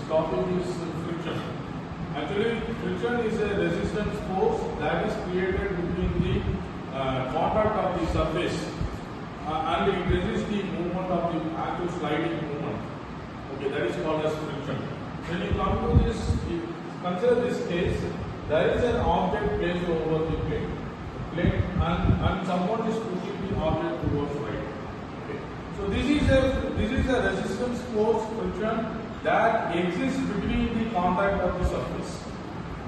This topic is friction. Actually, friction is a resistance force that is created between the contact of the surface and it resists the movement of the actual sliding movement. Okay, that is called as friction. When you come to this, consider this case, there is an object placed over the plate and someone is pushing the object towards right. Okay. So this is a resistance force friction that exists between the contact of the surface,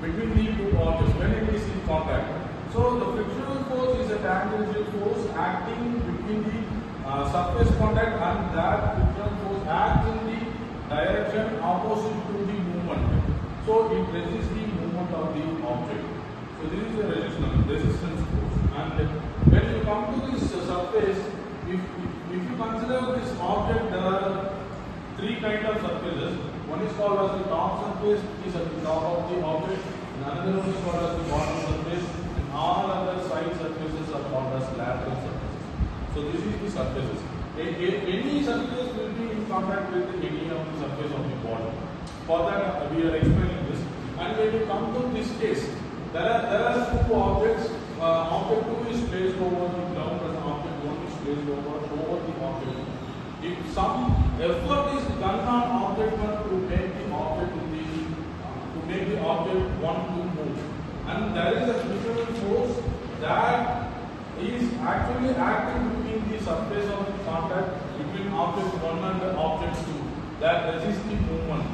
between the two objects when it is in contact. So the frictional force is a tangential force acting between the surface contact, and that frictional force acts in the direction opposite to the movement. So it resists the movement of the object. So this is a resistance force. And when you come to this surface, if you consider this object, there are three kinds of surfaces. One is called as the top surface, which is at the top of the object. And another one is called as the bottom surface. And all other side surfaces are called as lateral surfaces. So this is the surfaces. Any surface will be in contact with any of the surface of the body. For that we are explaining this. And when you come to this case, there are two objects. Object 2 is placed over the ground and object 1 is placed over the object. If some effort is done on object 1 to make the object 1 to move, and there is a frictional force that is actually acting between the surface of the contact between object 1 and object 2 that resists the movement.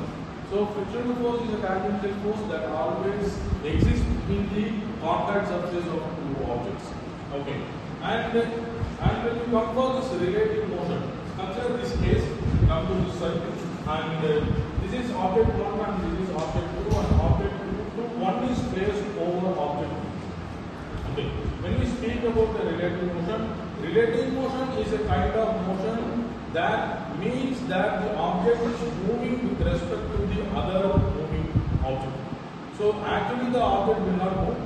So frictional force is a tangential force that always exists between the contact surface of two objects. Okay. And when you come for this relative motion, consider this case, come to this circle, and this is object 1 and this is object 2, and object 1 is placed over object 2. Okay. When we speak about the relative motion is a kind of motion that means that the object is moving with respect to the other moving object. So actually the object will not move.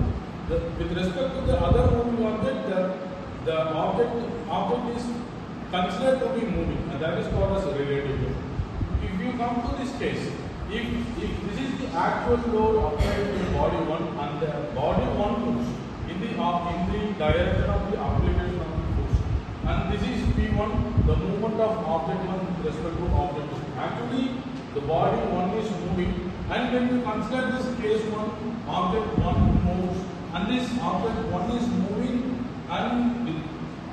With respect to the other moving object, the object is considered to be moving, and that is called as relative motion. If you come to this case, if this is the actual load applied to the body 1 and the body 1 moves in the direction of the application of the force, and this is P1, the movement of object 1 with respect to object 2. Actually, the body 1 is moving, and when you consider this case 1, object 1 moves, and this object 1 is moving, and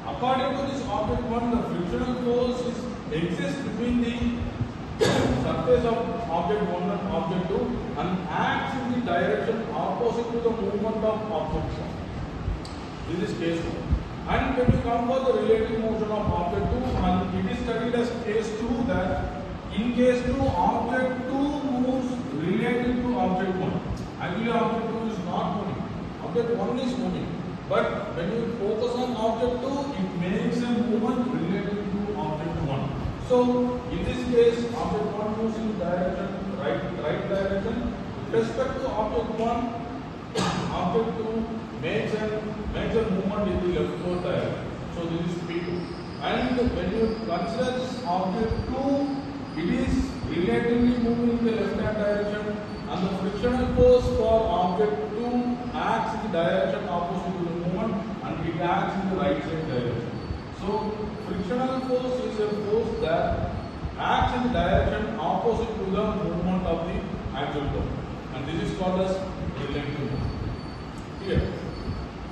according to this object 1, the frictional force exists between the surface of object 1 and object 2 and acts in the direction opposite to the movement of object 1. This is case 1. And when you come for the relative motion of object 2, and it is studied as case 2, that in case 2, object 2 moves related to object 1. Actually, object 2 is not moving. Object 1 is moving. But when you focus on object 2, it makes a movement related to object 1. So, in this case, object 1 moves in direction, right direction. With respect to object 1, object 2 makes a movement in the leftward direction. So, this is P2. And when you consider this object 2, it is relatively moving in the left-hand direction, and the frictional force for object 2 acts in the direction opposite to the movement, and it acts in the right side direction. So, frictional force is a force that acts in the direction opposite to the movement of the actual body, and this is called as